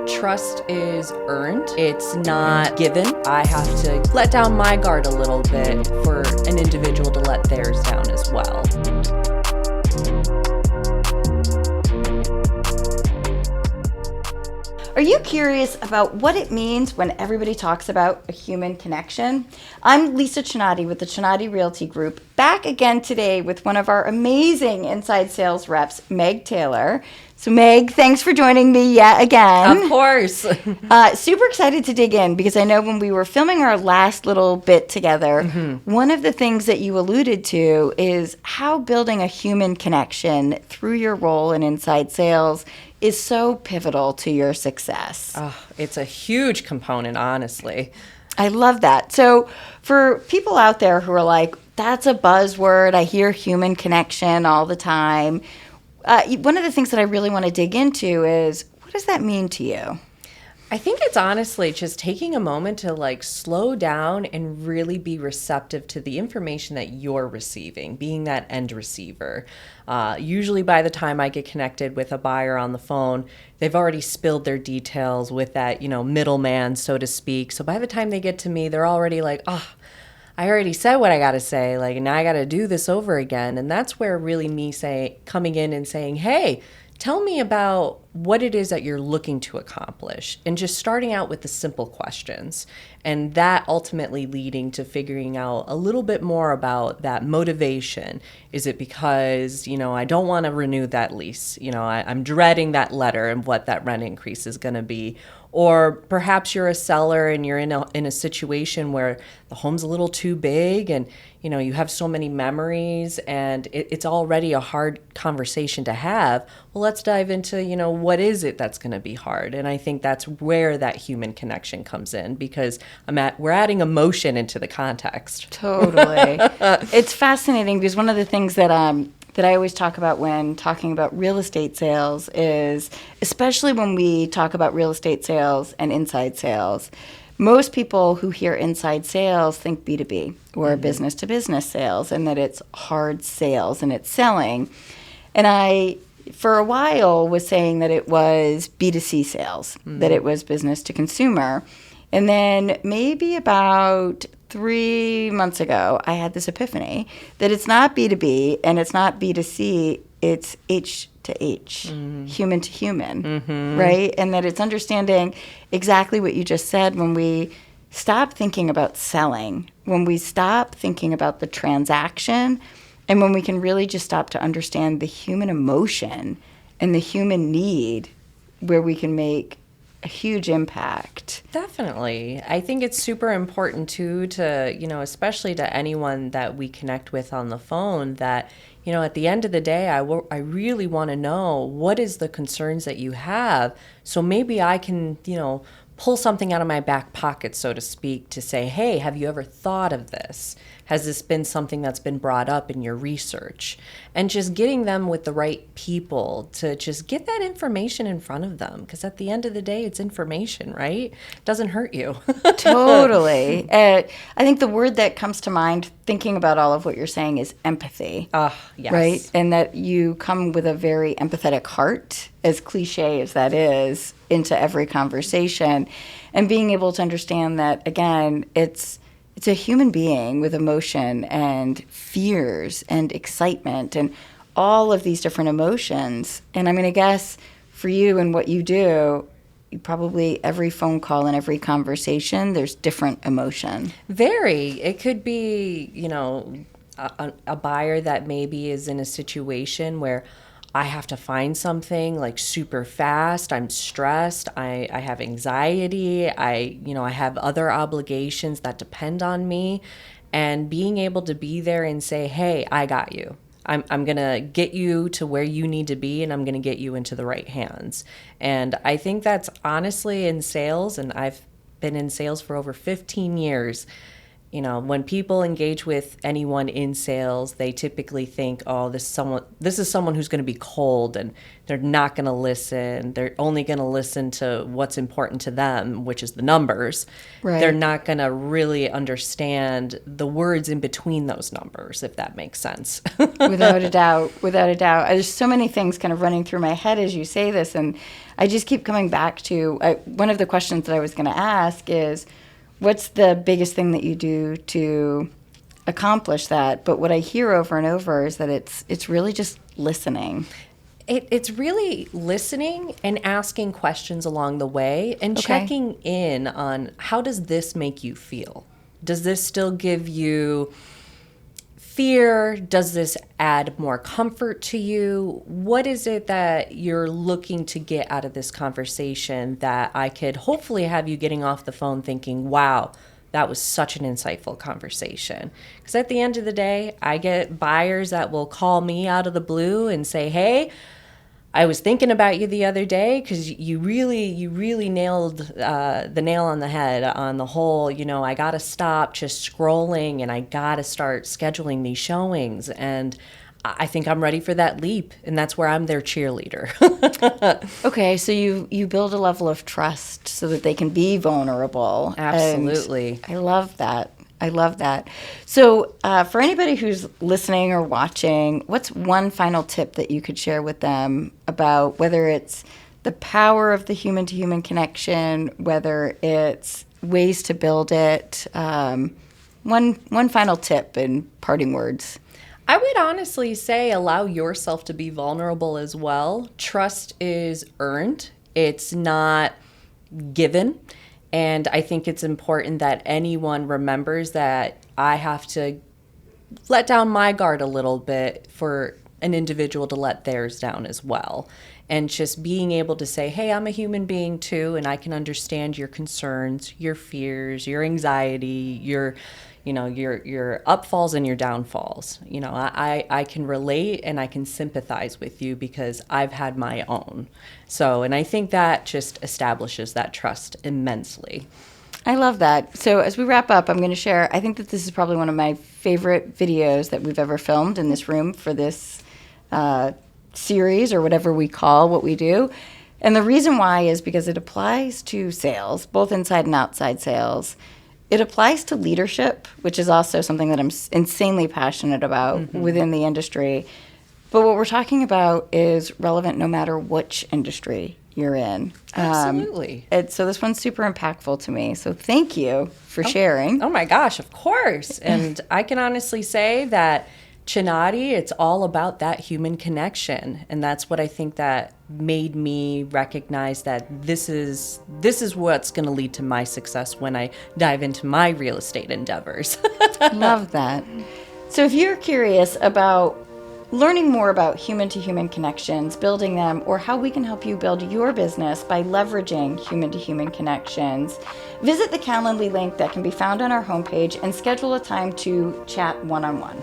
Trust is earned. It's not given. I have to let down my guard a little bit for an individual to let theirs down as well. Are you curious about what it means when everybody talks about a human connection? I'm Lisa Chinatti with the Chinatti Realty Group, back again today with one of our amazing inside sales reps, Meg Taylor. So Meg, thanks for joining me yet again. Of course. Super excited to dig in because I know when we were filming our last little bit together, one of the things that you alluded to is how building a human connection through your role in inside sales is so pivotal to your success. Oh, it's a huge component, honestly. I love that. So for people out there who are like, that's a buzzword, I hear human connection all the time. One of the things that I really want to dig into is, what does that mean to you? I think it's honestly just taking a moment to slow down and really be receptive to the information that you're receiving, being that end receiver. Usually by the time I get connected with a buyer on the phone, they've already spilled their details with that, middleman, so to speak. So by the time they get to me, they're already like, oh, I already said what I got to say. Now I got to do this over again. And that's where really me coming in and saying, hey, tell me about what it is that you're looking to accomplish, and just starting out with the simple questions, and that ultimately leading to figuring out a little bit more about that motivation. Is it because, I don't want to renew that lease? I'm dreading that letter and what that rent increase is going to be. Or perhaps you're a seller and you're in a situation where the home's a little too big and, you have so many memories and it's already a hard conversation to have. Well, let's dive into, what is it that's going to be hard? And I think that's where that human connection comes in, because we're adding emotion into the context. Totally. It's fascinating because one of the things that I always talk about when talking about real estate sales is, especially when we talk about real estate sales and inside sales, most people who hear inside sales think B2B or business-to-business sales, and that it's hard sales and it's selling. And I, for a while, was saying that it was B2C sales, that it was business to consumer. And then maybe about 3 months ago, I had this epiphany that it's not B2B and it's not B2C, it's H to H, human to human, right? And that it's understanding exactly what you just said when we stop thinking about selling, when we stop thinking about the transaction, and when we can really just stop to understand the human emotion and the human need, where we can make a huge impact. Definitely. I think it's super important too to, especially to anyone that we connect with on the phone, that, at the end of the day, I really want to know what is the concerns that you have. So maybe I can, pull something out of my back pocket, so to speak, to say, hey, have you ever thought of this? Has this been something that's been brought up in your research? And just getting them with the right people to just get that information in front of them. Because at the end of the day, it's information, right? It doesn't hurt you. Totally. I think the word that comes to mind thinking about all of what you're saying is empathy. Yes. Right? And that you come with a very empathetic heart, as cliche as that is, into every conversation. And being able to understand that, again, it's a human being with emotion and fears and excitement and all of these different emotions. And I'm going to guess for you and what you do, probably every phone call and every conversation, there's different emotion. Very. It could be, a buyer that maybe is in a situation where I have to find something super fast. I'm stressed. I have anxiety. I have other obligations that depend on me. And being able to be there and say, hey, I got you. I'm going to get you to where you need to be, and I'm going to get you into the right hands. And I think that's honestly in sales, and I've been in sales for over 15 years. When people engage with anyone in sales, they typically think, oh, this is someone who's going to be cold and they're not going to listen. They're only going to listen to what's important to them, which is the numbers. Right. They're not going to really understand the words in between those numbers, if that makes sense. Without a doubt. Without a doubt. There's so many things kind of running through my head as you say this, and I just keep coming back to one of the questions that I was going to ask is, what's the biggest thing that you do to accomplish that? But what I hear over and over is that it's really just listening. It's really listening and asking questions along the way and checking in on, how does this make you feel? Does this still give you fear? Does this add more comfort to you? What is it that you're looking to get out of this conversation that I could hopefully have you getting off the phone thinking, wow, that was such an insightful conversation? Because at the end of the day, I get buyers that will call me out of the blue and say, hey, I was thinking about you the other day because you really nailed the nail on the head on the whole, I got to stop just scrolling and I got to start scheduling these showings. And I think I'm ready for that leap. And that's where I'm their cheerleader. Okay, so you build a level of trust so that they can be vulnerable. Absolutely. And I love that. I love that. So for anybody who's listening or watching, what's one final tip that you could share with them about whether it's the power of the human-to-human connection, whether it's ways to build it? One final tip in parting words. I would honestly say allow yourself to be vulnerable as well. Trust is earned. It's not given. And I think it's important that anyone remembers that I have to let down my guard a little bit for an individual to let theirs down as well. And just being able to say, hey, I'm a human being too, and I can understand your concerns, your fears, your anxiety, your upfalls and your downfalls. I can relate and I can sympathize with you because I've had my own. So, and I think that just establishes that trust immensely. I love that. So as we wrap up, I'm going to share, I think that this is probably one of my favorite videos that we've ever filmed in this room for this series or whatever we call what we do. And the reason why is because it applies to sales, both inside and outside sales. It applies to leadership, which is also something that I'm insanely passionate about within the industry. But what we're talking about is relevant no matter which industry you're in. Absolutely. So this one's super impactful to me. So thank you for sharing. Oh my gosh, of course. And I can honestly say that Chinatti, it's all about that human connection. And that's what I think that made me recognize that this is what's going to lead to my success when I dive into my real estate endeavors. Love that. So if you're curious about learning more about human-to-human connections, building them, or how we can help you build your business by leveraging human-to-human connections, visit the Calendly link that can be found on our homepage and schedule a time to chat one-on-one.